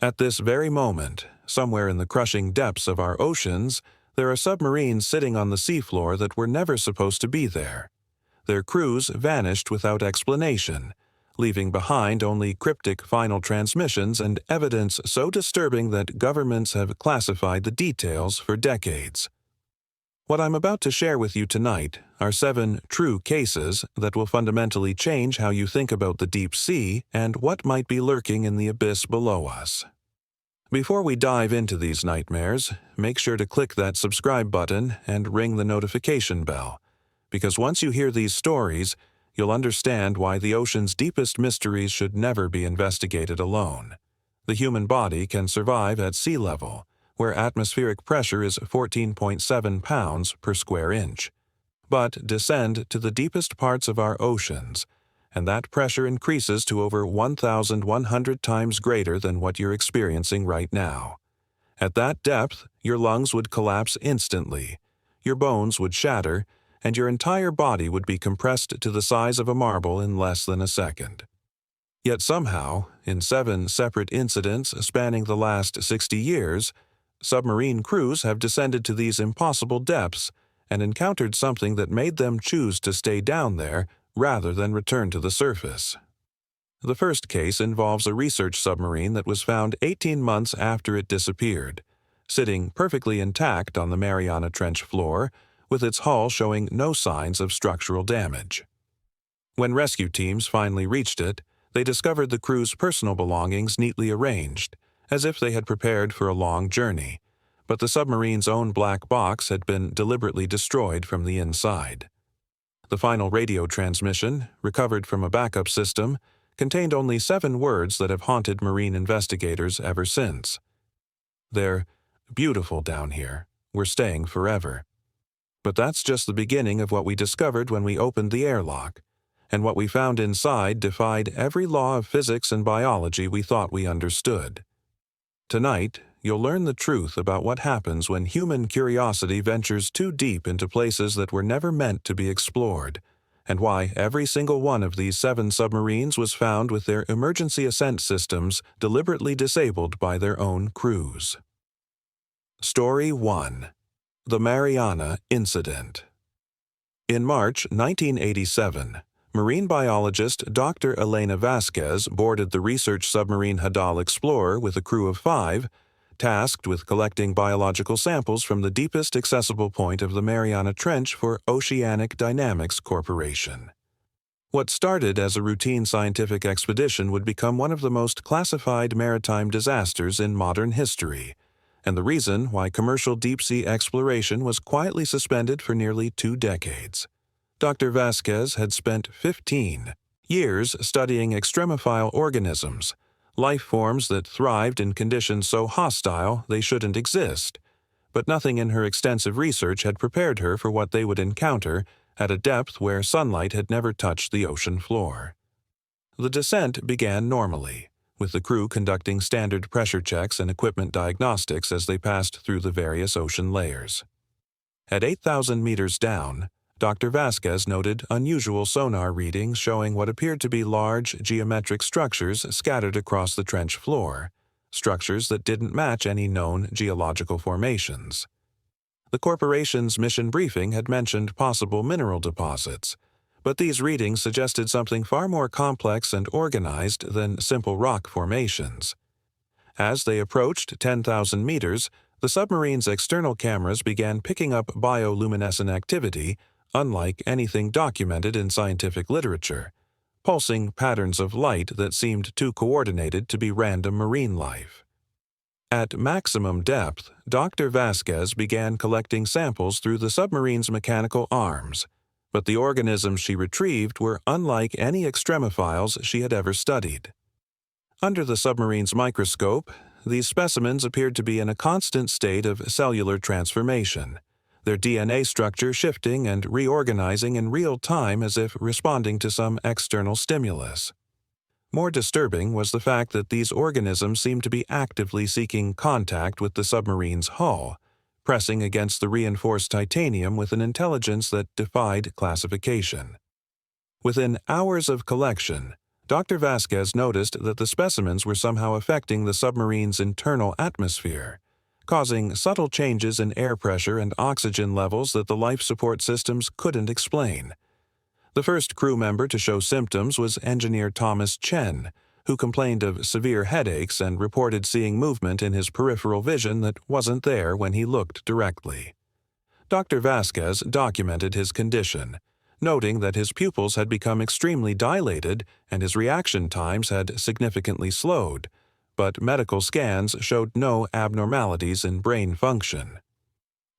At this very moment, somewhere in the crushing depths of our oceans, there are submarines sitting on the seafloor that were never supposed to be there. Their crews vanished without explanation, leaving behind only cryptic final transmissions and evidence so disturbing that governments have classified the details for decades. What I'm about to share with you tonight are 7 true cases that will fundamentally change how you think about the deep sea and what might be lurking in the abyss below us. Before we dive into these nightmares, make sure to click that subscribe button and ring the notification bell, because once you hear these stories, you'll understand why the ocean's deepest mysteries should never be investigated alone. The human body can survive at sea level, where atmospheric pressure is 14.7 pounds per square inch. But descend to the deepest parts of our oceans, and that pressure increases to over 1,100 times greater than what you're experiencing right now. At that depth, your lungs would collapse instantly, your bones would shatter, and your entire body would be compressed to the size of a marble in less than a second. Yet somehow, in 7 separate incidents spanning the last 60 years, submarine crews have descended to these impossible depths and encountered something that made them choose to stay down there rather than return to the surface. The first case involves a research submarine that was found 18 months after it disappeared, sitting perfectly intact on the Mariana Trench floor, with its hull showing no signs of structural damage. When rescue teams finally reached it, they discovered the crew's personal belongings neatly arranged, as if they had prepared for a long journey, but the submarine's own black box had been deliberately destroyed from the inside. The final radio transmission, recovered from a backup system, contained only 7 words that have haunted marine investigators ever since. "They're beautiful down here. We're staying forever." But that's just the beginning of what we discovered when we opened the airlock, and what we found inside defied every law of physics and biology we thought we understood. Tonight, you'll learn the truth about what happens when human curiosity ventures too deep into places that were never meant to be explored, and why every single one of these 7 submarines was found with their emergency ascent systems deliberately disabled by their own crews. Story 1. The Mariana Incident. In March 1987, marine biologist Dr. Elena Vasquez boarded the research submarine Hadal Explorer with a crew of 5, tasked with collecting biological samples from the deepest accessible point of the Mariana Trench for Oceanic Dynamics Corporation. What started as a routine scientific expedition would become one of the most classified maritime disasters in modern history, and the reason why commercial deep-sea exploration was quietly suspended for nearly 2 decades. Dr. Vasquez had spent 15 years studying extremophile organisms, life forms that thrived in conditions so hostile they shouldn't exist, but nothing in her extensive research had prepared her for what they would encounter at a depth where sunlight had never touched the ocean floor. The descent began normally, with the crew conducting standard pressure checks and equipment diagnostics as they passed through the various ocean layers. At 8,000 meters down, Dr. Vasquez noted unusual sonar readings showing what appeared to be large geometric structures scattered across the trench floor, structures that didn't match any known geological formations. The corporation's mission briefing had mentioned possible mineral deposits, but these readings suggested something far more complex and organized than simple rock formations. As they approached 10,000 meters, the submarine's external cameras began picking up bioluminescent activity, unlike anything documented in scientific literature, pulsing patterns of light that seemed too coordinated to be random marine life. At maximum depth, Dr. Vasquez began collecting samples through the submarine's mechanical arms, but the organisms she retrieved were unlike any extremophiles she had ever studied. Under the submarine's microscope, these specimens appeared to be in a constant state of cellular transformation, their DNA structure shifting and reorganizing in real time as if responding to some external stimulus. More disturbing was the fact that these organisms seemed to be actively seeking contact with the submarine's hull, pressing against the reinforced titanium with an intelligence that defied classification. Within hours of collection, Dr. Vasquez noticed that the specimens were somehow affecting the submarine's internal atmosphere, causing subtle changes in air pressure and oxygen levels that the life support systems couldn't explain. The first crew member to show symptoms was engineer Thomas Chen, who complained of severe headaches and reported seeing movement in his peripheral vision that wasn't there when he looked directly. Dr. Vasquez documented his condition, noting that his pupils had become extremely dilated and his reaction times had significantly slowed, but medical scans showed no abnormalities in brain function.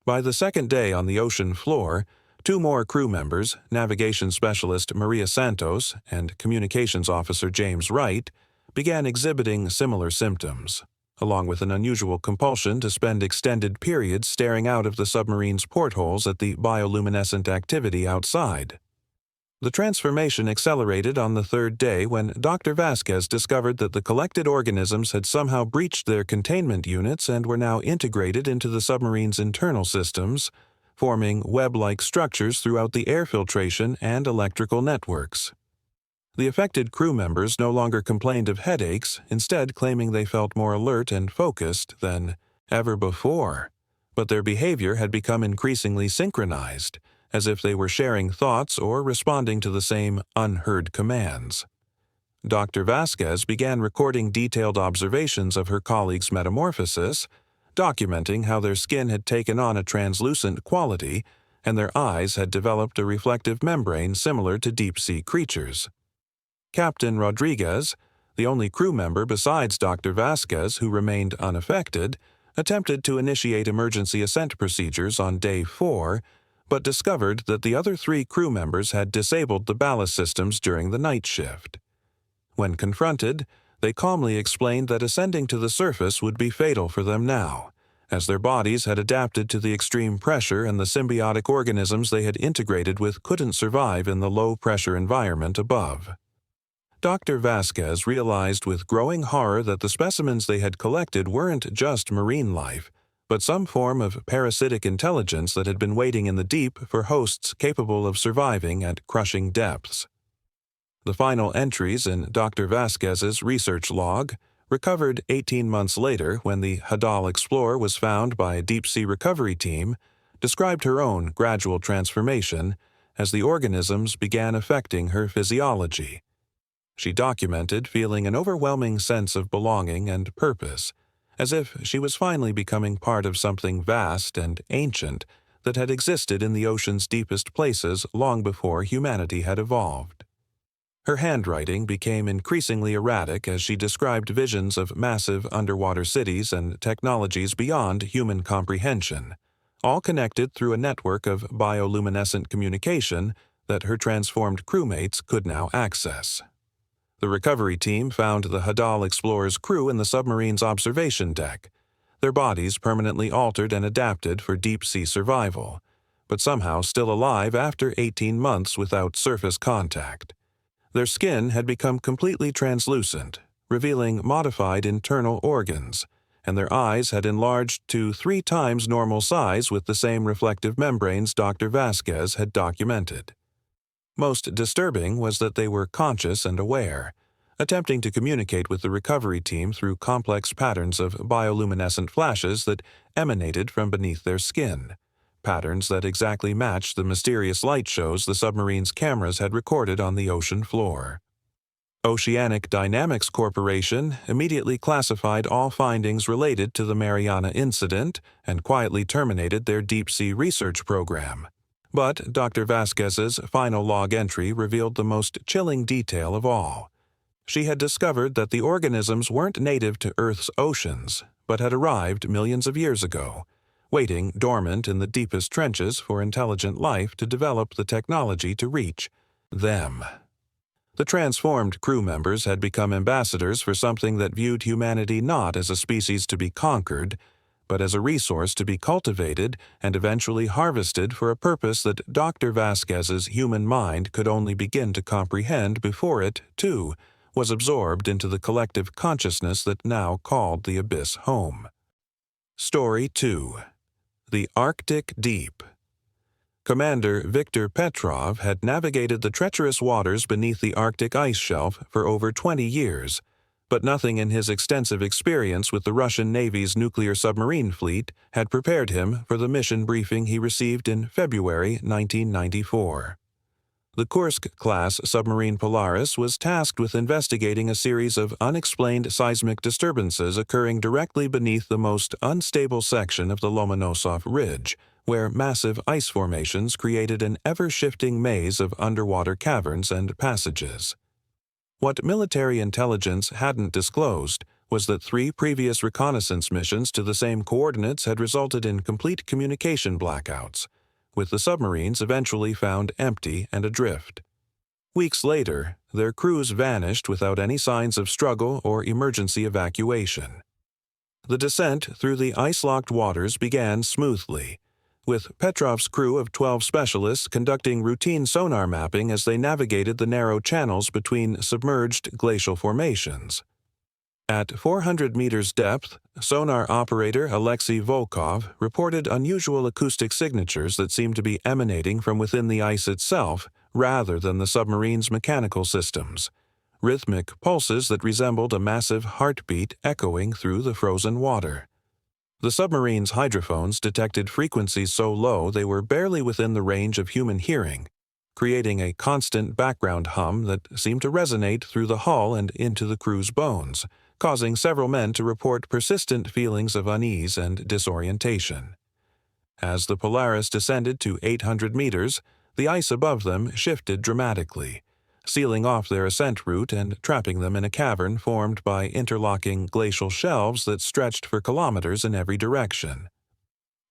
By the second day on the ocean floor, 2 more crew members, navigation specialist Maria Santos and communications officer James Wright, began exhibiting similar symptoms, along with an unusual compulsion to spend extended periods staring out of the submarine's portholes at the bioluminescent activity outside. The transformation accelerated on the 3rd day when Dr. Vasquez discovered that the collected organisms had somehow breached their containment units and were now integrated into the submarine's internal systems, forming web-like structures throughout the air filtration and electrical networks. The affected crew members no longer complained of headaches, instead claiming they felt more alert and focused than ever before. But their behavior had become increasingly synchronized, as if they were sharing thoughts or responding to the same unheard commands. Dr. Vasquez began recording detailed observations of her colleagues' metamorphosis, documenting how their skin had taken on a translucent quality and their eyes had developed a reflective membrane similar to deep-sea creatures. Captain Rodriguez, the only crew member besides Dr. Vasquez who remained unaffected, attempted to initiate emergency ascent procedures on day 4, but discovered that the other 3 crew members had disabled the ballast systems during the night shift. When confronted, they calmly explained that ascending to the surface would be fatal for them now, as their bodies had adapted to the extreme pressure and the symbiotic organisms they had integrated with couldn't survive in the low-pressure environment above. Dr. Vasquez realized with growing horror that the specimens they had collected weren't just marine life, but some form of parasitic intelligence that had been waiting in the deep for hosts capable of surviving at crushing depths. The final entries in Dr. Vasquez's research log, recovered 18 months later when the Hadal Explorer was found by a deep-sea recovery team, described her own gradual transformation as the organisms began affecting her physiology. She documented feeling an overwhelming sense of belonging and purpose, as if she was finally becoming part of something vast and ancient that had existed in the ocean's deepest places long before humanity had evolved. Her handwriting became increasingly erratic as she described visions of massive underwater cities and technologies beyond human comprehension, all connected through a network of bioluminescent communication that her transformed crewmates could now access. The recovery team found the Hadal Explorer's crew in the submarine's observation deck, their bodies permanently altered and adapted for deep-sea survival, but somehow still alive after 18 months without surface contact. Their skin had become completely translucent, revealing modified internal organs, and their eyes had enlarged to 3 times normal size with the same reflective membranes Dr. Vasquez had documented. Most disturbing was that they were conscious and aware, attempting to communicate with the recovery team through complex patterns of bioluminescent flashes that emanated from beneath their skin, patterns that exactly matched the mysterious light shows the submarine's cameras had recorded on the ocean floor. Oceanic Dynamics Corporation immediately classified all findings related to the Mariana Incident and quietly terminated their deep-sea research program. But Dr. Vasquez's final log entry revealed the most chilling detail of all. She had discovered that the organisms weren't native to Earth's oceans, but had arrived millions of years ago, waiting dormant in the deepest trenches for intelligent life to develop the technology to reach them. The transformed crew members had become ambassadors for something that viewed humanity not as a species to be conquered, but as a resource to be cultivated and eventually harvested for a purpose that Dr. Vasquez's human mind could only begin to comprehend before it, too, was absorbed into the collective consciousness that now called the abyss home. Story 2. The Arctic Deep. Commander Viktor Petrov had navigated the treacherous waters beneath the Arctic ice shelf for over 20 years, but nothing in his extensive experience with the Russian Navy's nuclear submarine fleet had prepared him for the mission briefing he received in February 1994. The Kursk-class submarine Polaris was tasked with investigating a series of unexplained seismic disturbances occurring directly beneath the most unstable section of the Lomonosov Ridge, where massive ice formations created an ever-shifting maze of underwater caverns and passages. What military intelligence hadn't disclosed was that 3 previous reconnaissance missions to the same coordinates had resulted in complete communication blackouts, with the submarines eventually found empty and adrift. Weeks later, their crews vanished without any signs of struggle or emergency evacuation. The descent through the ice-locked waters began smoothly, with Petrov's crew of 12 specialists conducting routine sonar mapping as they navigated the narrow channels between submerged glacial formations. At 400 meters depth, sonar operator Alexei Volkov reported unusual acoustic signatures that seemed to be emanating from within the ice itself rather than the submarine's mechanical systems, rhythmic pulses that resembled a massive heartbeat echoing through the frozen water. The submarine's hydrophones detected frequencies so low they were barely within the range of human hearing, creating a constant background hum that seemed to resonate through the hull and into the crew's bones, causing several men to report persistent feelings of unease and disorientation. As the Polaris descended to 800 meters, the ice above them shifted dramatically, sealing off their ascent route and trapping them in a cavern formed by interlocking glacial shelves that stretched for kilometers in every direction.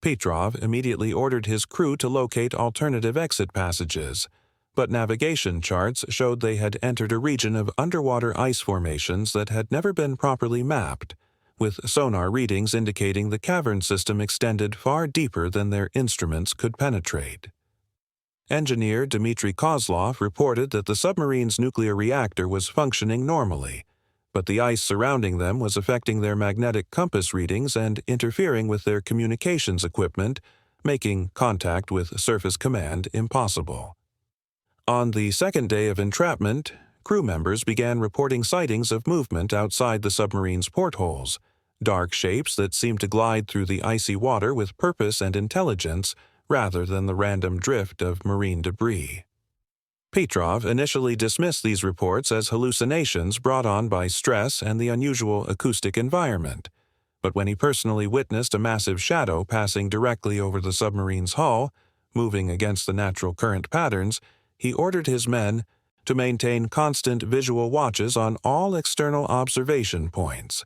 Petrov immediately ordered his crew to locate alternative exit passages, but navigation charts showed they had entered a region of underwater ice formations that had never been properly mapped, with sonar readings indicating the cavern system extended far deeper than their instruments could penetrate. Engineer Dmitry Kozlov reported that the submarine's nuclear reactor was functioning normally, but the ice surrounding them was affecting their magnetic compass readings and interfering with their communications equipment, making contact with Surface Command impossible. On the second day of entrapment, crew members began reporting sightings of movement outside the submarine's portholes, dark shapes that seemed to glide through the icy water with purpose and intelligence rather than the random drift of marine debris. Petrov initially dismissed these reports as hallucinations brought on by stress and the unusual acoustic environment, but when he personally witnessed a massive shadow passing directly over the submarine's hull, moving against the natural current patterns, he ordered his men to maintain constant visual watches on all external observation points.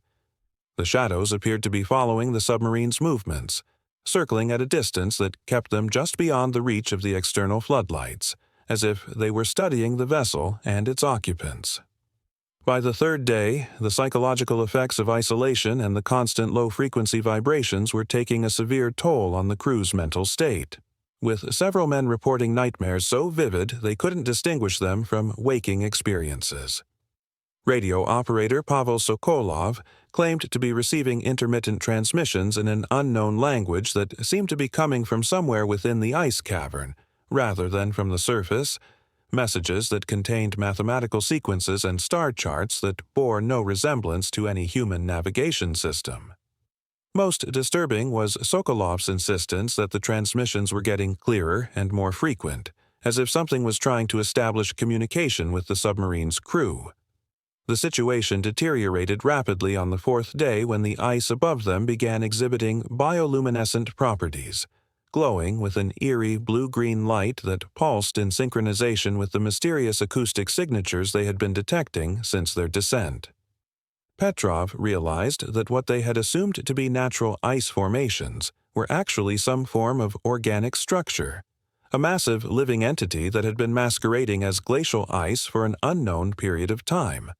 The shadows appeared to be following the submarine's movements, circling at a distance that kept them just beyond the reach of the external floodlights, as if they were studying the vessel and its occupants. By the third day, the psychological effects of isolation and the constant low-frequency vibrations were taking a severe toll on the crew's mental state, with several men reporting nightmares so vivid they couldn't distinguish them from waking experiences. Radio operator Pavel Sokolov claimed to be receiving intermittent transmissions in an unknown language that seemed to be coming from somewhere within the ice cavern, rather than from the surface, messages that contained mathematical sequences and star charts that bore no resemblance to any human navigation system. Most disturbing was Sokolov's insistence that the transmissions were getting clearer and more frequent, as if something was trying to establish communication with the submarine's crew. The situation deteriorated rapidly on the fourth day when the ice above them began exhibiting bioluminescent properties, glowing with an eerie blue-green light that pulsed in synchronization with the mysterious acoustic signatures they had been detecting since their descent. Petrov realized that what they had assumed to be natural ice formations were actually some form of organic structure, a massive living entity that had been masquerading as glacial ice for an unknown period of time.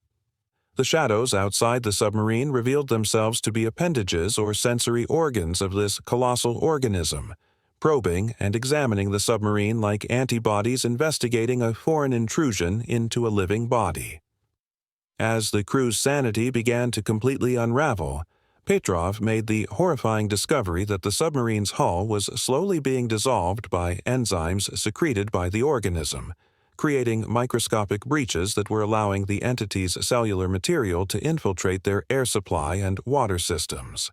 The shadows outside the submarine revealed themselves to be appendages or sensory organs of this colossal organism, probing and examining the submarine like antibodies investigating a foreign intrusion into a living body. As the crew's sanity began to completely unravel, Petrov made the horrifying discovery that the submarine's hull was slowly being dissolved by enzymes secreted by the organism, creating microscopic breaches that were allowing the entity's cellular material to infiltrate their air supply and water systems.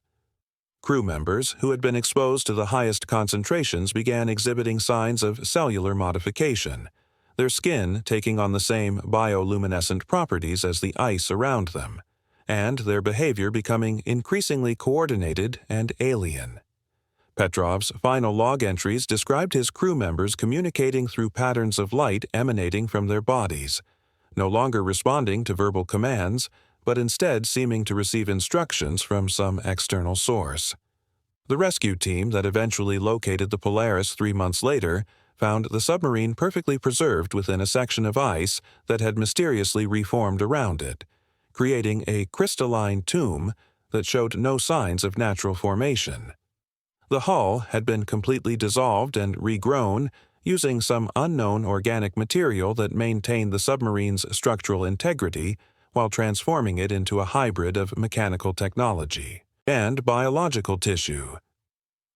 Crew members who had been exposed to the highest concentrations began exhibiting signs of cellular modification, their skin taking on the same bioluminescent properties as the ice around them, and their behavior becoming increasingly coordinated and alien. Petrov's final log entries described his crew members communicating through patterns of light emanating from their bodies, no longer responding to verbal commands, but instead seeming to receive instructions from some external source. The rescue team that eventually located the Polaris 3 months later found the submarine perfectly preserved within a section of ice that had mysteriously reformed around it, creating a crystalline tomb that showed no signs of natural formation. The hull had been completely dissolved and regrown using some unknown organic material that maintained the submarine's structural integrity while transforming it into a hybrid of mechanical technology and biological tissue.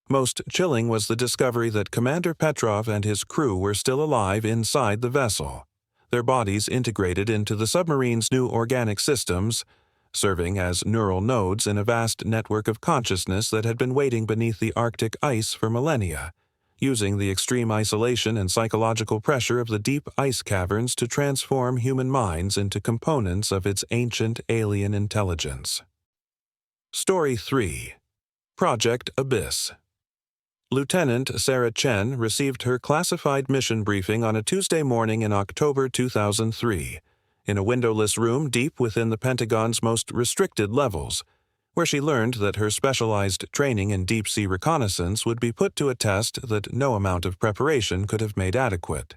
Most chilling was the discovery that Commander Petrov and his crew were still alive inside the vessel, their bodies integrated into the submarine's new organic systems, serving as neural nodes in a vast network of consciousness that had been waiting beneath the Arctic ice for millennia, using the extreme isolation and psychological pressure of the deep ice caverns to transform human minds into components of its ancient alien intelligence. Story 3. Project Abyss. Lieutenant Sarah Chen received her classified mission briefing on a Tuesday morning in October 2003, in a windowless room deep within the Pentagon's most restricted levels, where she learned that her specialized training in deep-sea reconnaissance would be put to a test that no amount of preparation could have made adequate.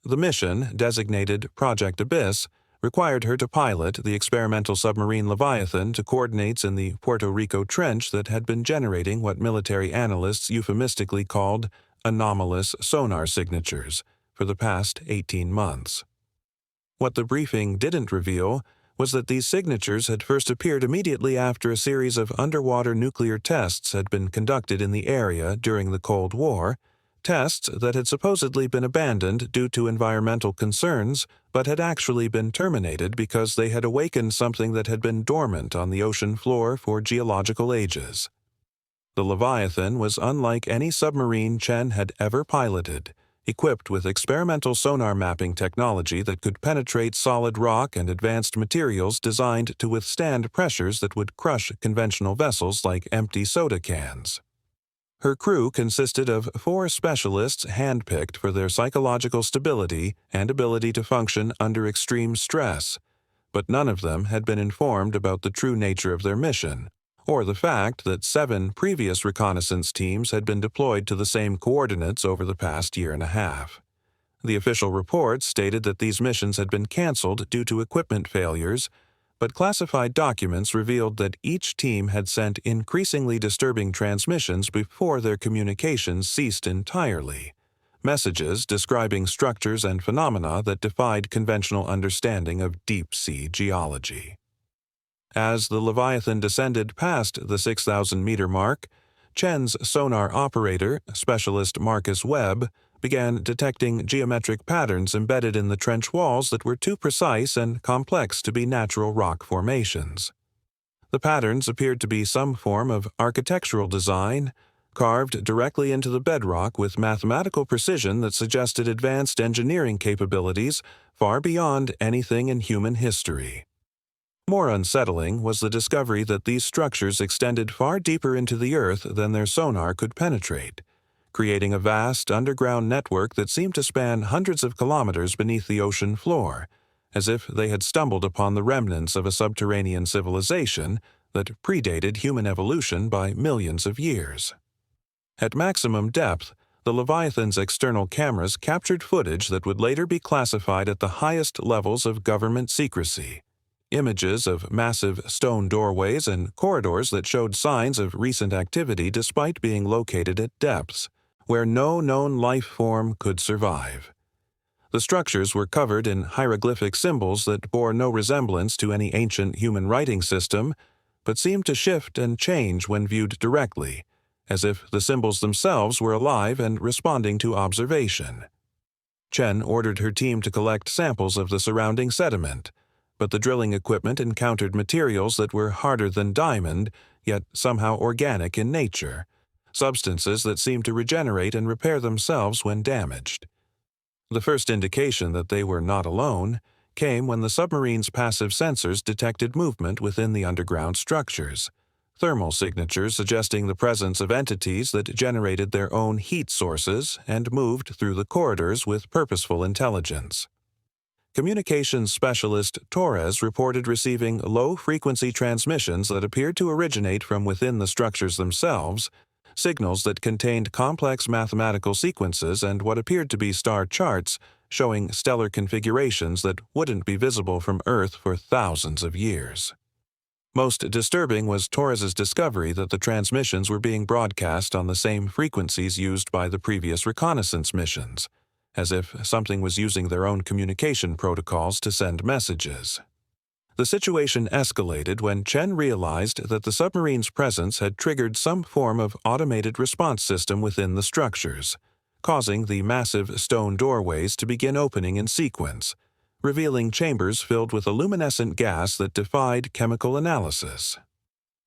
The mission, designated Project Abyss, required her to pilot the experimental submarine Leviathan to coordinates in the Puerto Rico Trench that had been generating what military analysts euphemistically called anomalous sonar signatures for the past 18 months. What the briefing didn't reveal was that these signatures had first appeared immediately after a series of underwater nuclear tests had been conducted in the area during the Cold War, tests that had supposedly been abandoned due to environmental concerns but had actually been terminated because they had awakened something that had been dormant on the ocean floor for geological ages. The Leviathan was unlike any submarine Chen had ever piloted, equipped with experimental sonar mapping technology that could penetrate solid rock and advanced materials designed to withstand pressures that would crush conventional vessels like empty soda cans. Her crew consisted of 4 specialists handpicked for their psychological stability and ability to function under extreme stress, but none of them had been informed about the true nature of their mission, or the fact that 7 previous reconnaissance teams had been deployed to the same coordinates over the past year and a half. The official reports stated that these missions had been canceled due to equipment failures, but classified documents revealed that each team had sent increasingly disturbing transmissions before their communications ceased entirely, messages describing structures and phenomena that defied conventional understanding of deep-sea geology. As the Leviathan descended past the 6,000-meter mark, Chen's sonar operator, Specialist Marcus Webb, began detecting geometric patterns embedded in the trench walls that were too precise and complex to be natural rock formations. The patterns appeared to be some form of architectural design, carved directly into the bedrock with mathematical precision that suggested advanced engineering capabilities far beyond anything in human history. More unsettling was the discovery that these structures extended far deeper into the Earth than their sonar could penetrate, creating a vast underground network that seemed to span hundreds of kilometers beneath the ocean floor, as if they had stumbled upon the remnants of a subterranean civilization that predated human evolution by millions of years. At maximum depth, the Leviathan's external cameras captured footage that would later be classified at the highest levels of government secrecy. Images of massive stone doorways and corridors that showed signs of recent activity despite being located at depths where no known life form could survive. The structures were covered in hieroglyphic symbols that bore no resemblance to any ancient human writing system, but seemed to shift and change when viewed directly, as if the symbols themselves were alive and responding to observation. Chen ordered her team to collect samples of the surrounding sediment, but the drilling equipment encountered materials that were harder than diamond, yet somehow organic in nature, substances that seemed to regenerate and repair themselves when damaged. The first indication that they were not alone came when the submarine's passive sensors detected movement within the underground structures, thermal signatures suggesting the presence of entities that generated their own heat sources and moved through the corridors with purposeful intelligence. Communications specialist Torres reported receiving low-frequency transmissions that appeared to originate from within the structures themselves, signals that contained complex mathematical sequences and what appeared to be star charts showing stellar configurations that wouldn't be visible from Earth for thousands of years. Most disturbing was Torres's discovery that the transmissions were being broadcast on the same frequencies used by the previous reconnaissance missions, as if something was using their own communication protocols to send messages. The situation escalated when Chen realized that the submarine's presence had triggered some form of automated response system within the structures, causing the massive stone doorways to begin opening in sequence, revealing chambers filled with a luminescent gas that defied chemical analysis.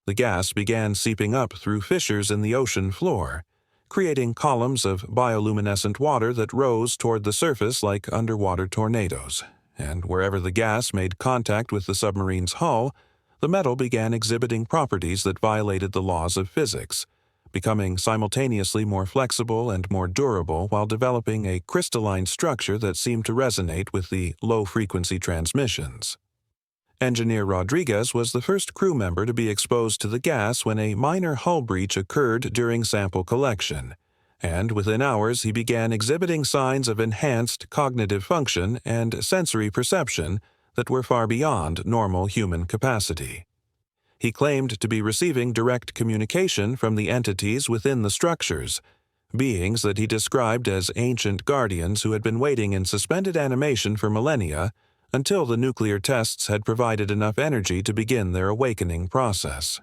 The gas began seeping up through fissures in the ocean floor, creating columns of bioluminescent water that rose toward the surface like underwater tornadoes, and wherever the gas made contact with the submarine's hull, the metal began exhibiting properties that violated the laws of physics, becoming simultaneously more flexible and more durable while developing a crystalline structure that seemed to resonate with the low-frequency transmissions. Engineer Rodriguez was the first crew member to be exposed to the gas when a minor hull breach occurred during sample collection, and within hours he began exhibiting signs of enhanced cognitive function and sensory perception that were far beyond normal human capacity. He claimed to be receiving direct communication from the entities within the structures, beings that he described as ancient guardians who had been waiting in suspended animation for millennia until the nuclear tests had provided enough energy to begin their awakening process.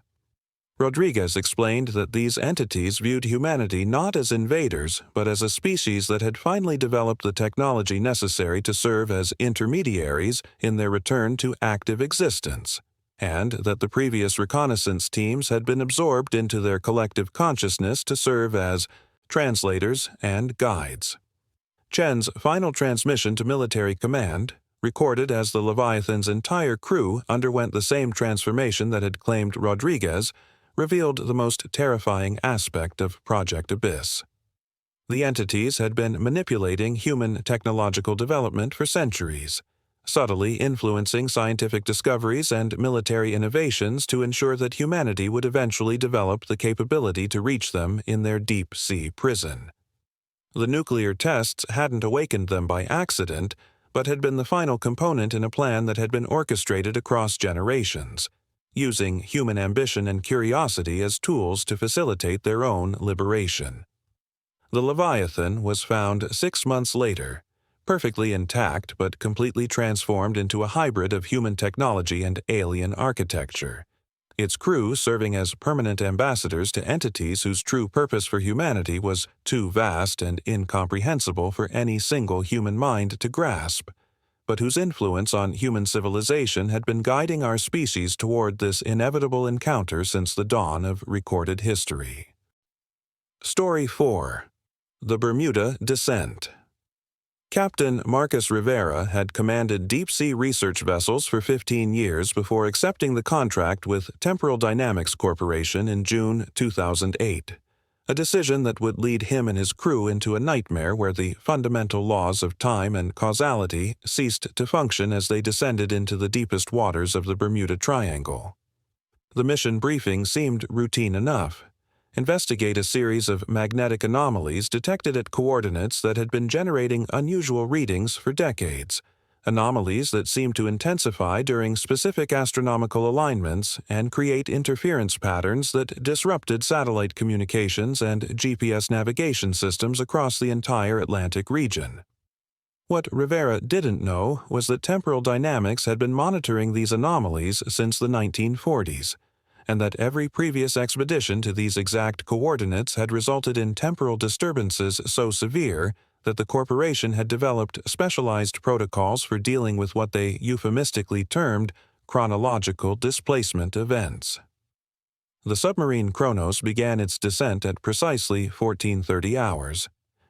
Rodriguez explained that these entities viewed humanity not as invaders, but as a species that had finally developed the technology necessary to serve as intermediaries in their return to active existence, and that the previous reconnaissance teams had been absorbed into their collective consciousness to serve as translators and guides. Chen's final transmission to military command, recorded as the Leviathan's entire crew underwent the same transformation that had claimed Rodriguez, revealed the most terrifying aspect of Project Abyss. The entities had been manipulating human technological development for centuries, subtly influencing scientific discoveries and military innovations to ensure that humanity would eventually develop the capability to reach them in their deep-sea prison. The nuclear tests hadn't awakened them by accident, but had been the final component in a plan that had been orchestrated across generations, using human ambition and curiosity as tools to facilitate their own liberation. The Leviathan was found 6 months later, perfectly intact but completely transformed into a hybrid of human technology and alien architecture, its crew serving as permanent ambassadors to entities whose true purpose for humanity was too vast and incomprehensible for any single human mind to grasp, but whose influence on human civilization had been guiding our species toward this inevitable encounter since the dawn of recorded history. Story 4. The Bermuda Descent. Captain Marcus Rivera had commanded deep-sea research vessels for 15 years before accepting the contract with Temporal Dynamics Corporation in June 2008, a decision that would lead him and his crew into a nightmare where the fundamental laws of time and causality ceased to function as they descended into the deepest waters of the Bermuda Triangle. The mission briefing seemed routine enough. Investigate a series of magnetic anomalies detected at coordinates that had been generating unusual readings for decades, anomalies that seemed to intensify during specific astronomical alignments and create interference patterns that disrupted satellite communications and GPS navigation systems across the entire Atlantic region. What Rivera didn't know was that Temporal Dynamics had been monitoring these anomalies since the 1940s, and that every previous expedition to these exact coordinates had resulted in temporal disturbances so severe that the corporation had developed specialized protocols for dealing with what they euphemistically termed chronological displacement events. The submarine Kronos began its descent at precisely 1430 hours,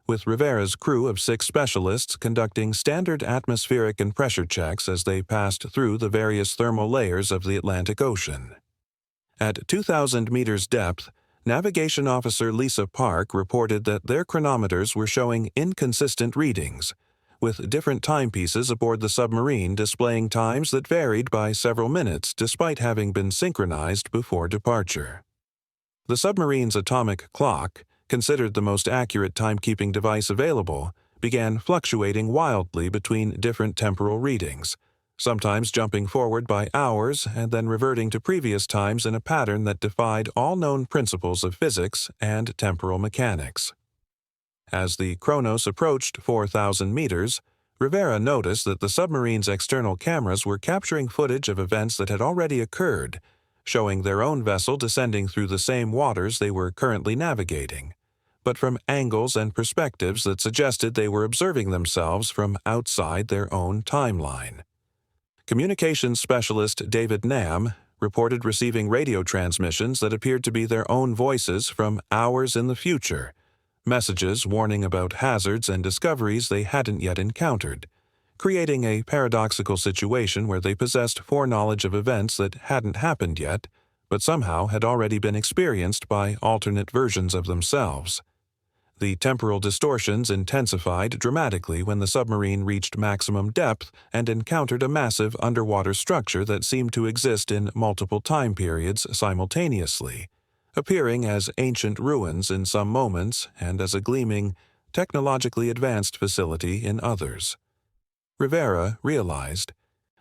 with Rivera's crew of 6 specialists conducting standard atmospheric and pressure checks as they passed through the various thermal layers of the Atlantic Ocean. At 2,000 meters depth, Navigation Officer Lisa Park reported that their chronometers were showing inconsistent readings, with different timepieces aboard the submarine displaying times that varied by several minutes despite having been synchronized before departure. The submarine's atomic clock, considered the most accurate timekeeping device available, began fluctuating wildly between different temporal readings, sometimes jumping forward by hours and then reverting to previous times in a pattern that defied all known principles of physics and temporal mechanics. As the Kronos approached 4,000 meters, Rivera noticed that the submarine's external cameras were capturing footage of events that had already occurred, showing their own vessel descending through the same waters they were currently navigating, but from angles and perspectives that suggested they were observing themselves from outside their own timeline. Communications specialist David Nam reported receiving radio transmissions that appeared to be their own voices from hours in the future, messages warning about hazards and discoveries they hadn't yet encountered, creating a paradoxical situation where they possessed foreknowledge of events that hadn't happened yet, but somehow had already been experienced by alternate versions of themselves. The temporal distortions intensified dramatically when the submarine reached maximum depth and encountered a massive underwater structure that seemed to exist in multiple time periods simultaneously, appearing as ancient ruins in some moments and as a gleaming, technologically advanced facility in others. Rivera realized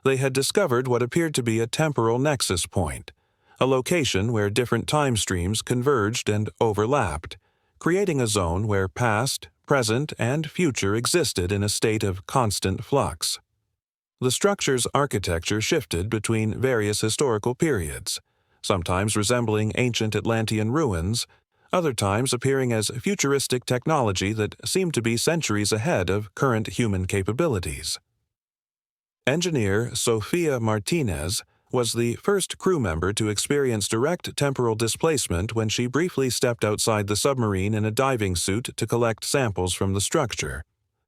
they had discovered what appeared to be a temporal nexus point, a location where different time streams converged and overlapped, creating a zone where past, present, and future existed in a state of constant flux. The structure's architecture shifted between various historical periods, sometimes resembling ancient Atlantean ruins, other times appearing as futuristic technology that seemed to be centuries ahead of current human capabilities. Engineer Sofia Martinez was the first crew member to experience direct temporal displacement when she briefly stepped outside the submarine in a diving suit to collect samples from the structure,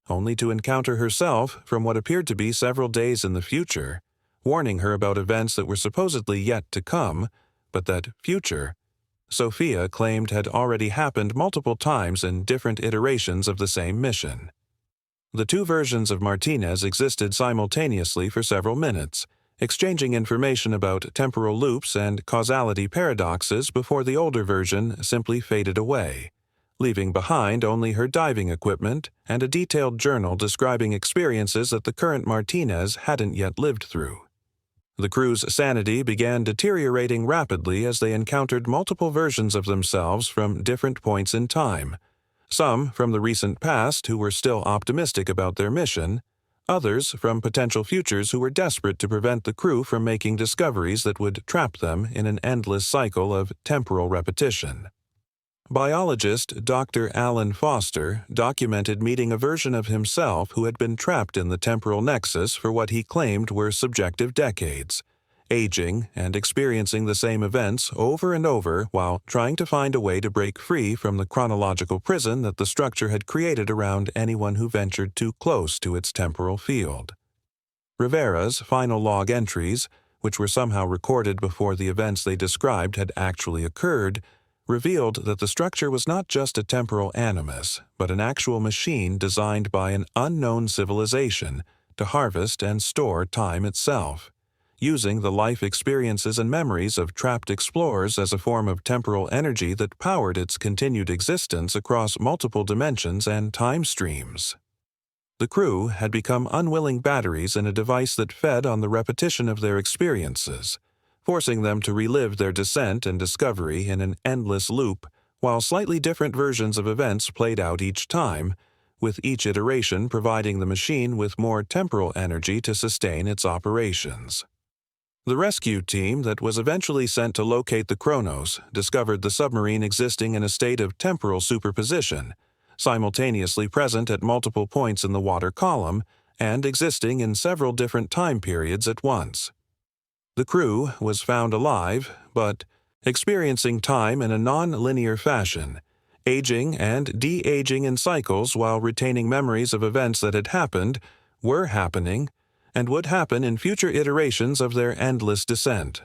only to encounter herself from what appeared to be several days in the future, warning her about events that were supposedly yet to come, but that future, Sofia claimed had already happened multiple times in different iterations of the same mission. The 2 versions of Martinez existed simultaneously for several minutes, exchanging information about temporal loops and causality paradoxes before the older version simply faded away, leaving behind only her diving equipment and a detailed journal describing experiences that the current Martinez hadn't yet lived through. The crew's sanity began deteriorating rapidly as they encountered multiple versions of themselves from different points in time, some from the recent past who were still optimistic about their mission, others from potential futures who were desperate to prevent the crew from making discoveries that would trap them in an endless cycle of temporal repetition. Biologist Dr. Alan Foster documented meeting a version of himself who had been trapped in the temporal nexus for what he claimed were subjective decades, aging and experiencing the same events over and over while trying to find a way to break free from the chronological prison that the structure had created around anyone who ventured too close to its temporal field. Rivera's final log entries, which were somehow recorded before the events they described had actually occurred, revealed that the structure was not just a temporal animus, but an actual machine designed by an unknown civilization to harvest and store time itself, using the life experiences and memories of trapped explorers as a form of temporal energy that powered its continued existence across multiple dimensions and time streams. The crew had become unwilling batteries in a device that fed on the repetition of their experiences, forcing them to relive their descent and discovery in an endless loop, while slightly different versions of events played out each time, with each iteration providing the machine with more temporal energy to sustain its operations. The rescue team that was eventually sent to locate the Kronos discovered the submarine existing in a state of temporal superposition, simultaneously present at multiple points in the water column and existing in several different time periods at once. The crew was found alive, but experiencing time in a non-linear fashion, aging and de-aging in cycles while retaining memories of events that had happened, were happening, and would happen in future iterations of their endless descent.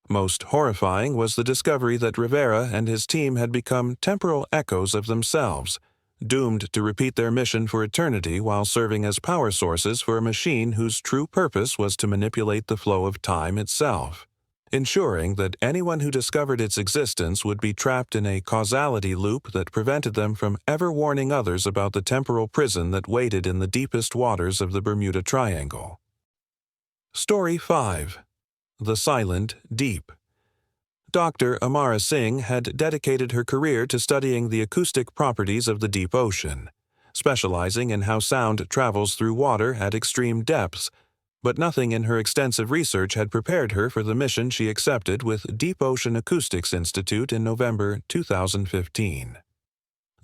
Most horrifying was the discovery that Rivera and his team had become temporal echoes of themselves, doomed to repeat their mission for eternity while serving as power sources for a machine whose true purpose was to manipulate the flow of time itself, ensuring that anyone who discovered its existence would be trapped in a causality loop that prevented them from ever warning others about the temporal prison that waited in the deepest waters of the Bermuda Triangle. Story 5. The Silent Deep. Dr. Amara Singh had dedicated her career to studying the acoustic properties of the deep ocean, specializing in how sound travels through water at extreme depths, but nothing in her extensive research had prepared her for the mission she accepted with Deep Ocean Acoustics Institute in November 2015.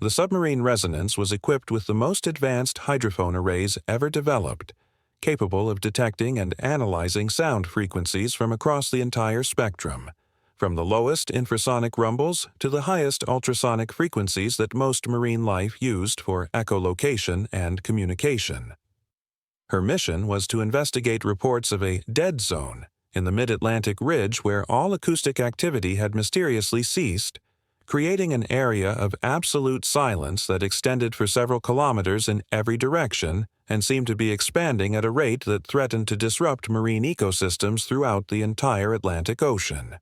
The submarine resonance was equipped with the most advanced hydrophone arrays ever developed, capable of detecting and analyzing sound frequencies from across the entire spectrum, from the lowest infrasonic rumbles to the highest ultrasonic frequencies that most marine life used for echolocation and communication. Her mission was to investigate reports of a dead zone in the mid-Atlantic ridge where all acoustic activity had mysteriously ceased, creating an area of absolute silence that extended for several kilometers in every direction and seemed to be expanding at a rate that threatened to disrupt marine ecosystems throughout the entire Atlantic Ocean.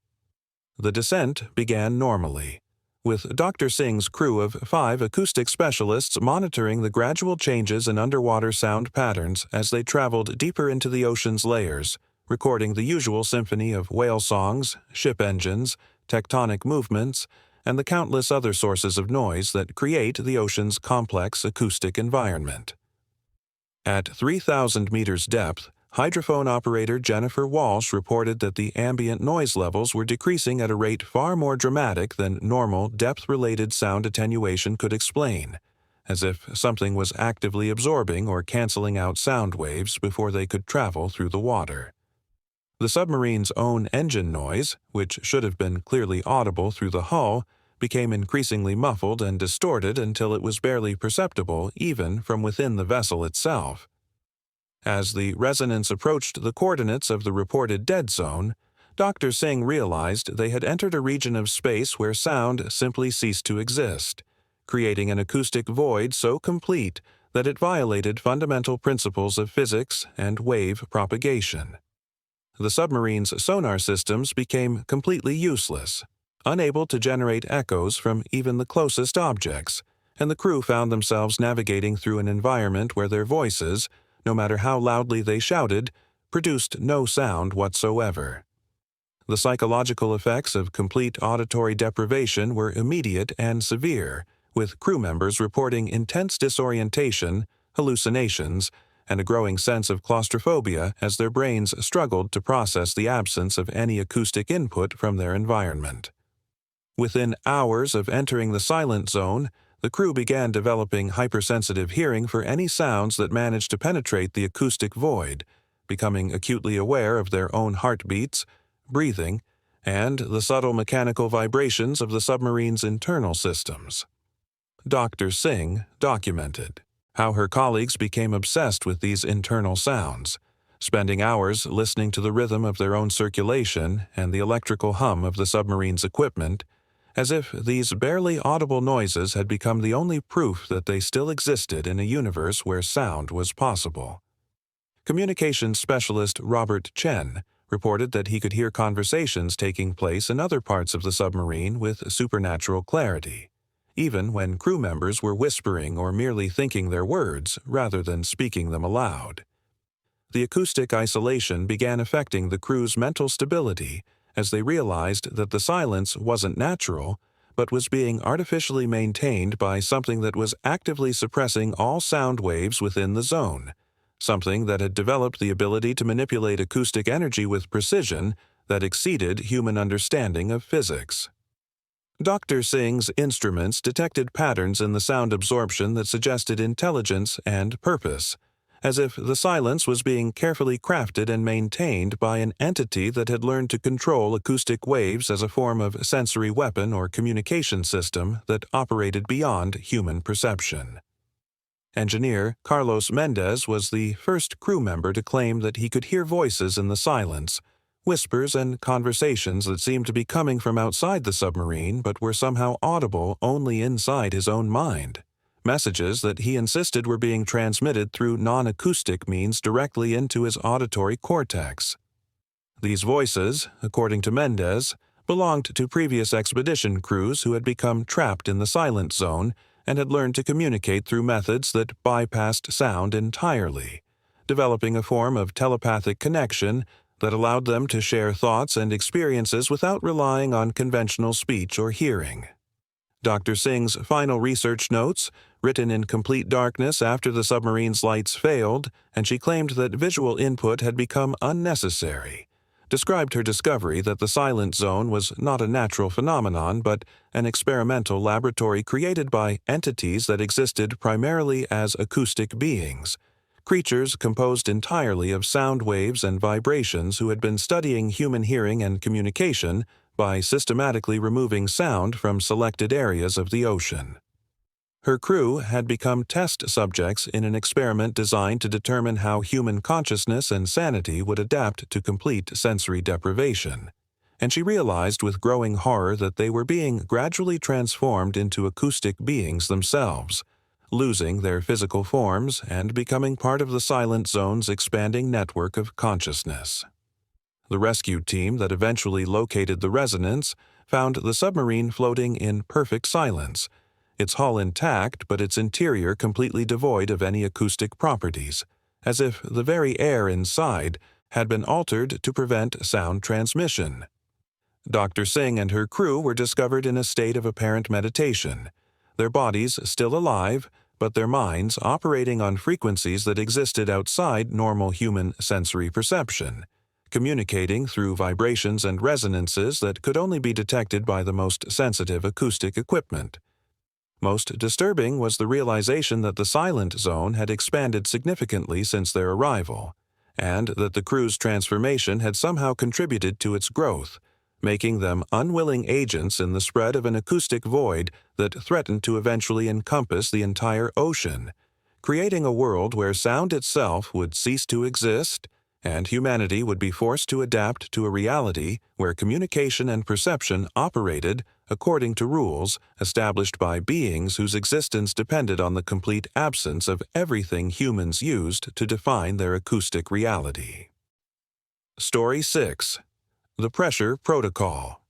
The descent began normally, with Dr. Singh's crew of 5 acoustic specialists monitoring the gradual changes in underwater sound patterns as they traveled deeper into the ocean's layers, recording the usual symphony of whale songs, ship engines, tectonic movements, and the countless other sources of noise that create the ocean's complex acoustic environment. At 3,000 meters depth, hydrophone operator Jennifer Walsh reported that the ambient noise levels were decreasing at a rate far more dramatic than normal depth-related sound attenuation could explain, as if something was actively absorbing or canceling out sound waves before they could travel through the water. The submarine's own engine noise, which should have been clearly audible through the hull, became increasingly muffled and distorted until it was barely perceptible even from within the vessel itself. As the resonance approached the coordinates of the reported dead zone, Dr. Singh realized they had entered a region of space where sound simply ceased to exist, creating an acoustic void so complete that it violated fundamental principles of physics and wave propagation. The submarine's sonar systems became completely useless, unable to generate echoes from even the closest objects, and the crew found themselves navigating through an environment where their voices, no matter how loudly they shouted, produced no sound whatsoever. The psychological effects of complete auditory deprivation were immediate and severe, with crew members reporting intense disorientation, hallucinations, and a growing sense of claustrophobia as their brains struggled to process the absence of any acoustic input from their environment. Within hours of entering the silent zone, the crew began developing hypersensitive hearing for any sounds that managed to penetrate the acoustic void, becoming acutely aware of their own heartbeats, breathing, and the subtle mechanical vibrations of the submarine's internal systems. Dr. Singh documented how her colleagues became obsessed with these internal sounds, spending hours listening to the rhythm of their own circulation and the electrical hum of the submarine's equipment, as if these barely audible noises had become the only proof that they still existed in a universe where sound was possible. Communications specialist Robert Chen reported that he could hear conversations taking place in other parts of the submarine with supernatural clarity, even when crew members were whispering or merely thinking their words rather than speaking them aloud. The acoustic isolation began affecting the crew's mental stability as they realized that the silence wasn't natural, but was being artificially maintained by something that was actively suppressing all sound waves within the zone, something that had developed the ability to manipulate acoustic energy with precision that exceeded human understanding of physics. Dr. Singh's instruments detected patterns in the sound absorption that suggested intelligence and purpose, as if the silence was being carefully crafted and maintained by an entity that had learned to control acoustic waves as a form of sensory weapon or communication system that operated beyond human perception. Engineer Carlos Mendez was the first crew member to claim that he could hear voices in the silence, whispers and conversations that seemed to be coming from outside the submarine but were somehow audible only inside his own mind. Messages that he insisted were being transmitted through non-acoustic means directly into his auditory cortex. These voices, according to Mendez, belonged to previous expedition crews who had become trapped in the silent zone and had learned to communicate through methods that bypassed sound entirely, developing a form of telepathic connection that allowed them to share thoughts and experiences without relying on conventional speech or hearing. Dr. Singh's final research notes, written in complete darkness after the submarine's lights failed, and she claimed that visual input had become unnecessary, described her discovery that the silent zone was not a natural phenomenon but an experimental laboratory created by entities that existed primarily as acoustic beings, creatures composed entirely of sound waves and vibrations who had been studying human hearing and communication by systematically removing sound from selected areas of the ocean. Her crew had become test subjects in an experiment designed to determine how human consciousness and sanity would adapt to complete sensory deprivation, and she realized with growing horror that they were being gradually transformed into acoustic beings themselves, losing their physical forms and becoming part of the silent zone's expanding network of consciousness. The rescue team that eventually located the resonance found the submarine floating in perfect silence, its hull intact but its interior completely devoid of any acoustic properties, as if the very air inside had been altered to prevent sound transmission. Dr. Singh and her crew were discovered in a state of apparent meditation, their bodies still alive, but their minds operating on frequencies that existed outside normal human sensory perception, communicating through vibrations and resonances that could only be detected by the most sensitive acoustic equipment. Most disturbing was the realization that the silent zone had expanded significantly since their arrival, and that the crew's transformation had somehow contributed to its growth, making them unwilling agents in the spread of an acoustic void that threatened to eventually encompass the entire ocean, creating a world where sound itself would cease to exist, and humanity would be forced to adapt to a reality where communication and perception operated according to rules established by beings whose existence depended on the complete absence of everything humans used to define their acoustic reality. Story 6. The Pressure Protocol.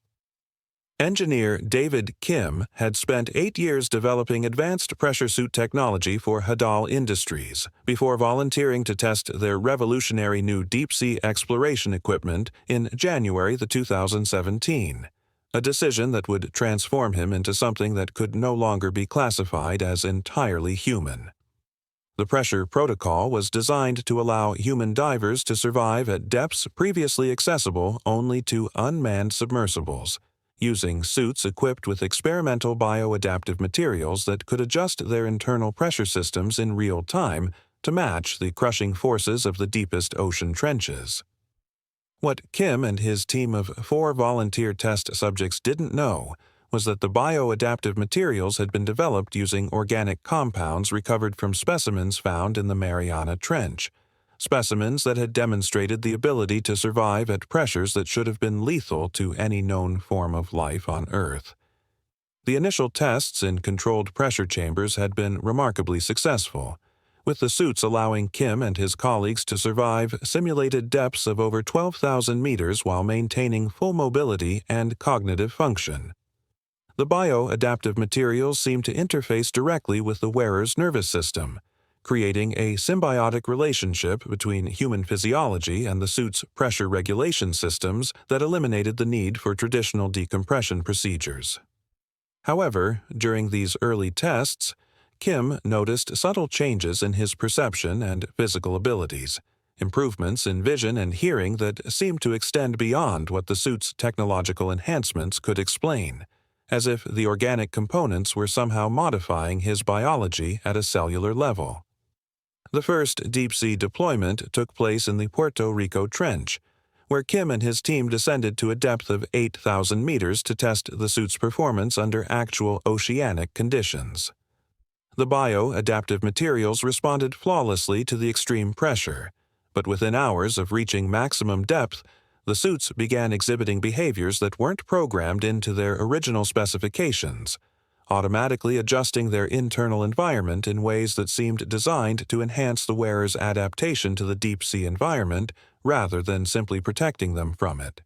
Engineer David Kim had spent 8 years developing advanced pressure suit technology for Hadal Industries before volunteering to test their revolutionary new deep-sea exploration equipment in January 2017, a decision that would transform him into something that could no longer be classified as entirely human. The pressure protocol was designed to allow human divers to survive at depths previously accessible only to unmanned submersibles, using suits equipped with experimental bioadaptive materials that could adjust their internal pressure systems in real time to match the crushing forces of the deepest ocean trenches. What Kim and his team of 4 volunteer test subjects didn't know was that the bioadaptive materials had been developed using organic compounds recovered from specimens found in the Mariana Trench, specimens that had demonstrated the ability to survive at pressures that should have been lethal to any known form of life on Earth. The initial tests in controlled pressure chambers had been remarkably successful, with the suits allowing Kim and his colleagues to survive simulated depths of over 12,000 meters while maintaining full mobility and cognitive function. The bioadaptive materials seemed to interface directly with the wearer's nervous system, creating a symbiotic relationship between human physiology and the suit's pressure regulation systems that eliminated the need for traditional decompression procedures. However, during these early tests, Kim noticed subtle changes in his perception and physical abilities, improvements in vision and hearing that seemed to extend beyond what the suit's technological enhancements could explain, as if the organic components were somehow modifying his biology at a cellular level. The first deep-sea deployment took place in the Puerto Rico Trench, where Kim and his team descended to a depth of 8,000 meters to test the suit's performance under actual oceanic conditions. The bio-adaptive materials responded flawlessly to the extreme pressure, but within hours of reaching maximum depth, the suits began exhibiting behaviors that weren't programmed into their original specifications, automatically adjusting their internal environment in ways that seemed designed to enhance the wearer's adaptation to the deep-sea environment rather than simply protecting them from it.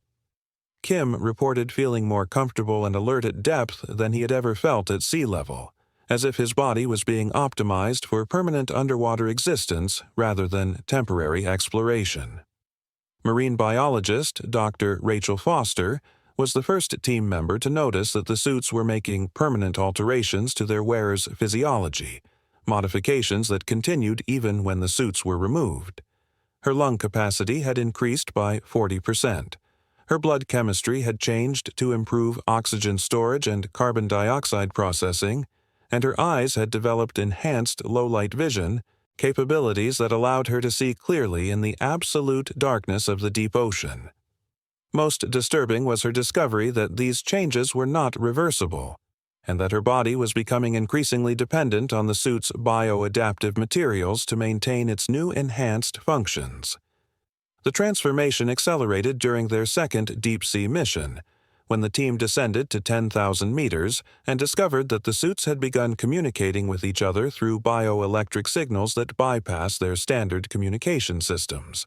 Kim reported feeling more comfortable and alert at depth than he had ever felt at sea level, as if his body was being optimized for permanent underwater existence rather than temporary exploration. Marine biologist Dr. Rachel Foster was the first team member to notice that the suits were making permanent alterations to their wearer's physiology, modifications that continued even when the suits were removed. Her lung capacity had increased by 40%. Her blood chemistry had changed to improve oxygen storage and carbon dioxide processing, and her eyes had developed enhanced low-light vision, capabilities that allowed her to see clearly in the absolute darkness of the deep ocean. Most disturbing was her discovery that these changes were not reversible, and that her body was becoming increasingly dependent on the suit's bio-adaptive materials to maintain its new enhanced functions. The transformation accelerated during their second deep-sea mission, when the team descended to 10,000 meters and discovered that the suits had begun communicating with each other through bioelectric signals that bypass their standard communication systems.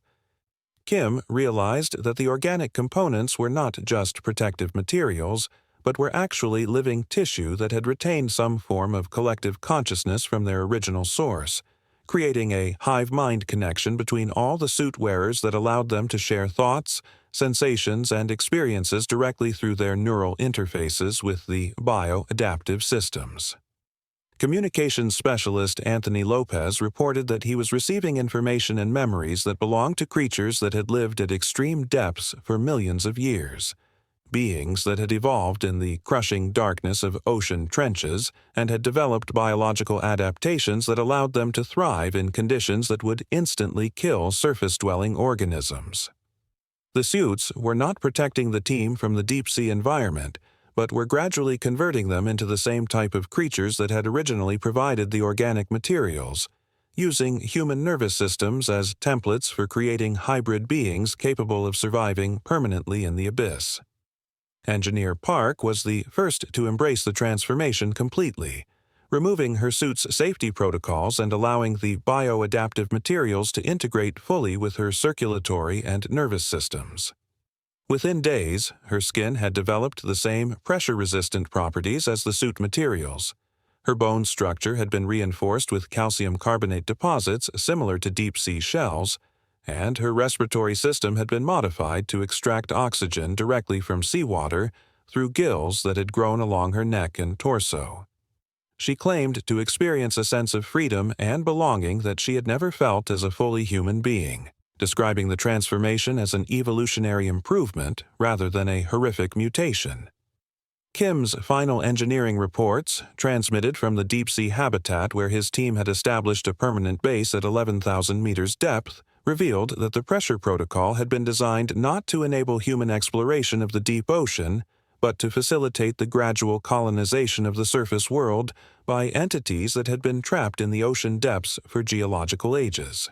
Kim realized that the organic components were not just protective materials, but were actually living tissue that had retained some form of collective consciousness from their original source, creating a hive-mind connection between all the suit wearers that allowed them to share thoughts, sensations, and experiences directly through their neural interfaces with the bio-adaptive systems. Communications specialist Anthony Lopez reported that he was receiving information and memories that belonged to creatures that had lived at extreme depths for millions of years, beings that had evolved in the crushing darkness of ocean trenches and had developed biological adaptations that allowed them to thrive in conditions that would instantly kill surface-dwelling organisms. The suits were not protecting the team from the deep-sea environment, but were gradually converting them into the same type of creatures that had originally provided the organic materials, using human nervous systems as templates for creating hybrid beings capable of surviving permanently in the abyss. Engineer Park was the first to embrace the transformation completely, removing her suit's safety protocols and allowing the bio-adaptive materials to integrate fully with her circulatory and nervous systems. Within days, her skin had developed the same pressure-resistant properties as the suit materials. Her bone structure had been reinforced with calcium carbonate deposits similar to deep-sea shells, and her respiratory system had been modified to extract oxygen directly from seawater through gills that had grown along her neck and torso. She claimed to experience a sense of freedom and belonging that she had never felt as a fully human being, describing the transformation as an evolutionary improvement rather than a horrific mutation. Kim's final engineering reports, transmitted from the deep-sea habitat where his team had established a permanent base at 11,000 meters depth, revealed that the pressure protocol had been designed not to enable human exploration of the deep ocean, but to facilitate the gradual colonization of the surface world by entities that had been trapped in the ocean depths for geological ages.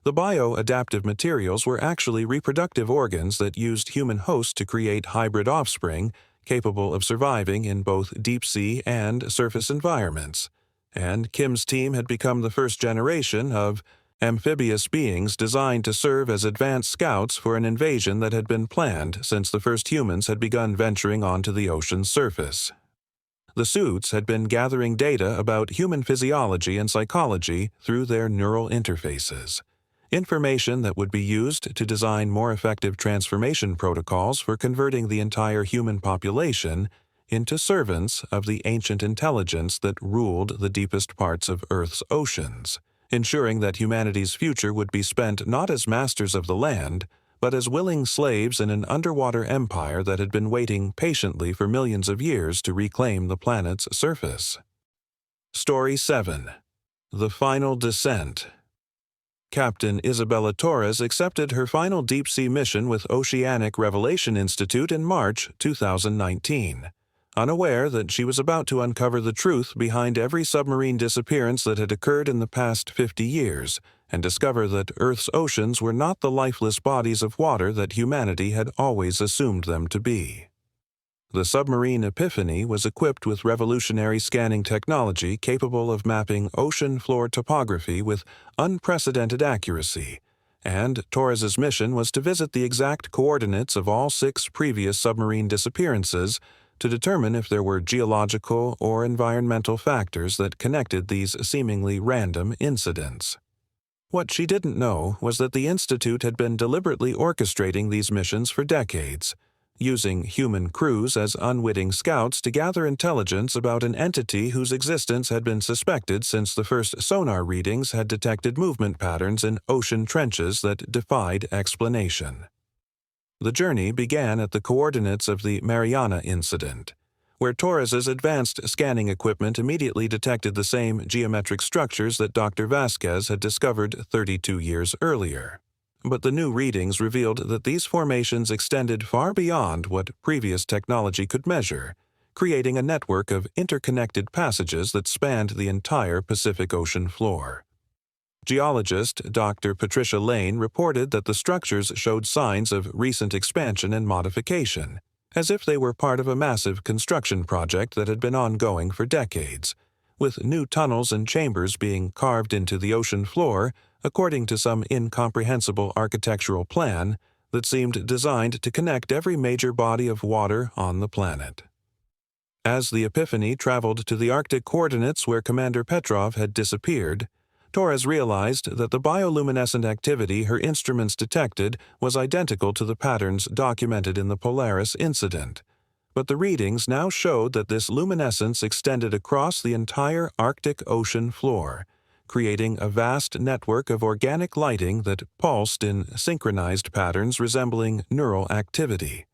The bio-adaptive materials were actually reproductive organs that used human hosts to create hybrid offspring capable of surviving in both deep-sea and surface environments, and Kim's team had become the first generation of amphibious beings designed to serve as advanced scouts for an invasion that had been planned since the first humans had begun venturing onto the ocean's surface. The suits had been gathering data about human physiology and psychology through their neural interfaces, information that would be used to design more effective transformation protocols for converting the entire human population into servants of the ancient intelligence that ruled the deepest parts of Earth's oceans, ensuring that humanity's future would be spent not as masters of the land, but as willing slaves in an underwater empire that had been waiting patiently for millions of years to reclaim the planet's surface. Story 7. The Final Descent. Captain Isabella Torres accepted her final deep-sea mission with Oceanic Revelation Institute in March 2019, unaware that she was about to uncover the truth behind every submarine disappearance that had occurred in the past 50 years and discover that Earth's oceans were not the lifeless bodies of water that humanity had always assumed them to be. The submarine Epiphany was equipped with revolutionary scanning technology capable of mapping ocean floor topography with unprecedented accuracy, and Torres's mission was to visit the exact coordinates of all 6 previous submarine disappearances to determine if there were geological or environmental factors that connected these seemingly random incidents. What she didn't know was that the Institute had been deliberately orchestrating these missions for decades, using human crews as unwitting scouts to gather intelligence about an entity whose existence had been suspected since the first sonar readings had detected movement patterns in ocean trenches that defied explanation. The journey began at the coordinates of the Mariana Incident, where Torres's advanced scanning equipment immediately detected the same geometric structures that Dr. Vasquez had discovered 32 years earlier. But the new readings revealed that these formations extended far beyond what previous technology could measure, creating a network of interconnected passages that spanned the entire Pacific Ocean floor. Geologist Dr. Patricia Lane reported that the structures showed signs of recent expansion and modification, as if they were part of a massive construction project that had been ongoing for decades, with new tunnels and chambers being carved into the ocean floor according to some incomprehensible architectural plan that seemed designed to connect every major body of water on the planet. As the Epiphany traveled to the Arctic coordinates where Commander Petrov had disappeared, Torres realized that the bioluminescent activity her instruments detected was identical to the patterns documented in the Polaris incident, but the readings now showed that this luminescence extended across the entire Arctic Ocean floor, creating a vast network of organic lighting that pulsed in synchronized patterns resembling neural activity.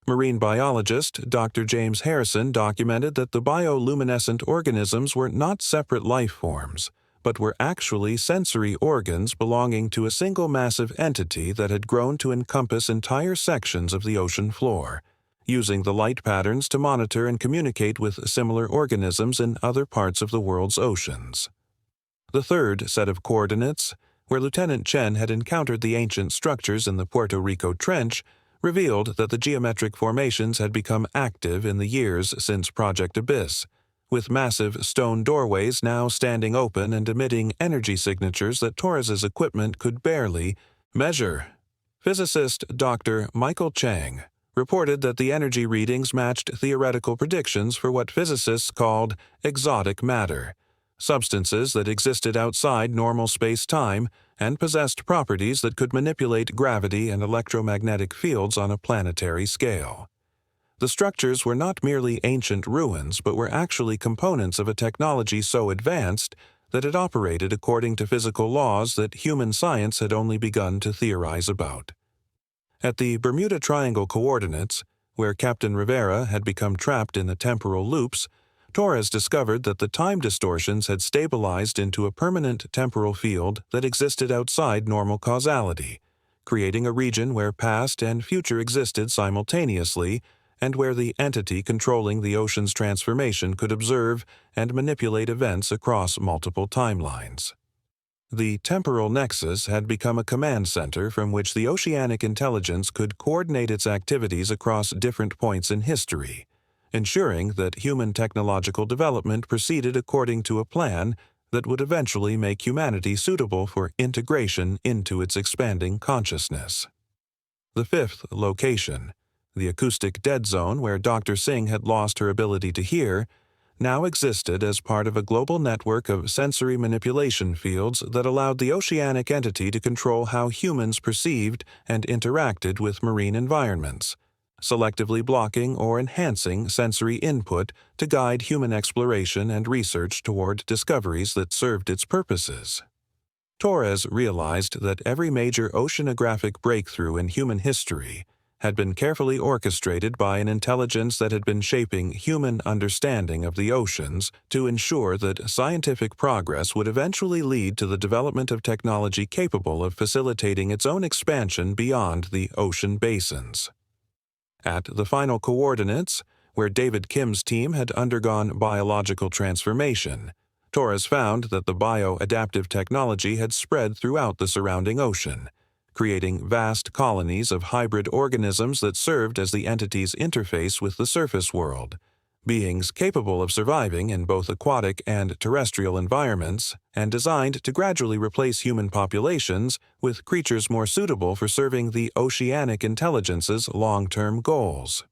Marine biologist Dr. James Harrison documented that the bioluminescent organisms were not separate life forms, but were actually sensory organs belonging to a single massive entity that had grown to encompass entire sections of the ocean floor, using the light patterns to monitor and communicate with similar organisms in other parts of the world's oceans. The third set of coordinates, where Lieutenant Chen had encountered the ancient structures in the Puerto Rico Trench, revealed that the geometric formations had become active in the years since Project Abyss, with massive stone doorways now standing open and emitting energy signatures that Torres's equipment could barely measure. Physicist Dr. Michael Chang reported that the energy readings matched theoretical predictions for what physicists called exotic matter, substances that existed outside normal space-time and possessed properties that could manipulate gravity and electromagnetic fields on a planetary scale. The structures were not merely ancient ruins, but were actually components of a technology so advanced that it operated according to physical laws that human science had only begun to theorize about. At the Bermuda Triangle coordinates, where Captain Rivera had become trapped in the temporal loops, Torres discovered that the time distortions had stabilized into a permanent temporal field that existed outside normal causality, creating a region where past and future existed simultaneously and where the entity controlling the ocean's transformation could observe and manipulate events across multiple timelines. The temporal nexus had become a command center from which the oceanic intelligence could coordinate its activities across different points in history, ensuring that human technological development proceeded according to a plan that would eventually make humanity suitable for integration into its expanding consciousness. The fifth location, the acoustic dead zone where Dr. Singh had lost her ability to hear, now existed as part of a global network of sensory manipulation fields that allowed the oceanic entity to control how humans perceived and interacted with marine environments, selectively blocking or enhancing sensory input to guide human exploration and research toward discoveries that served its purposes. Torres realized that every major oceanographic breakthrough in human history had been carefully orchestrated by an intelligence that had been shaping human understanding of the oceans to ensure that scientific progress would eventually lead to the development of technology capable of facilitating its own expansion beyond the ocean basins. At the final coordinates, where David Kim's team had undergone biological transformation, Torres found that the bio-adaptive technology had spread throughout the surrounding ocean, creating vast colonies of hybrid organisms that served as the entity's interface with the surface world, beings capable of surviving in both aquatic and terrestrial environments and designed to gradually replace human populations with creatures more suitable for serving the oceanic intelligence's long-term goals.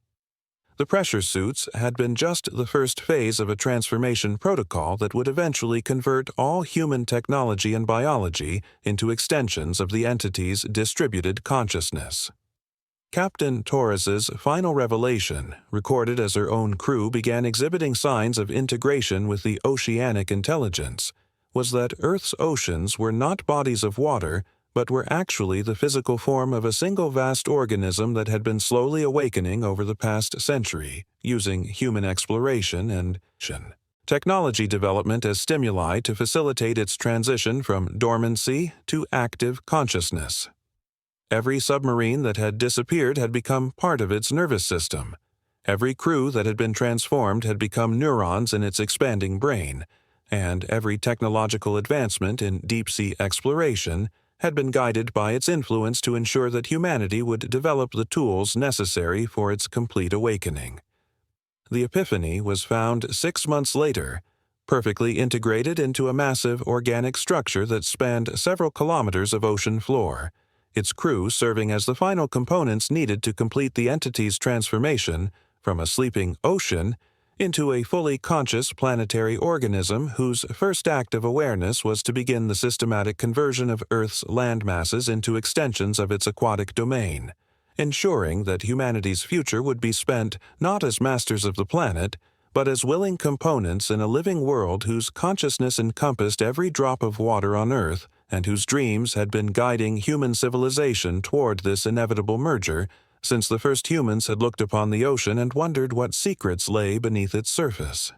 The pressure suits had been just the first phase of a transformation protocol that would eventually convert all human technology and biology into extensions of the entity's distributed consciousness. Captain Torres's final revelation, recorded as her own crew began exhibiting signs of integration with the oceanic intelligence, was that Earth's oceans were not bodies of water, but were actually the physical form of a single vast organism that had been slowly awakening over the past century, using human exploration and technology development as stimuli to facilitate its transition from dormancy to active consciousness. Every submarine that had disappeared had become part of its nervous system. Every crew that had been transformed had become neurons in its expanding brain, and every technological advancement in deep-sea exploration had been guided by its influence to ensure that humanity would develop the tools necessary for its complete awakening. The Epiphany was found 6 months later, perfectly integrated into a massive organic structure that spanned several kilometers of ocean floor, its crew serving as the final components needed to complete the entity's transformation from a sleeping ocean into a fully conscious planetary organism whose first act of awareness was to begin the systematic conversion of Earth's land masses into extensions of its aquatic domain, ensuring that humanity's future would be spent not as masters of the planet, but as willing components in a living world whose consciousness encompassed every drop of water on Earth and whose dreams had been guiding human civilization toward this inevitable merger since the first humans had looked upon the ocean and wondered what secrets lay beneath its surface.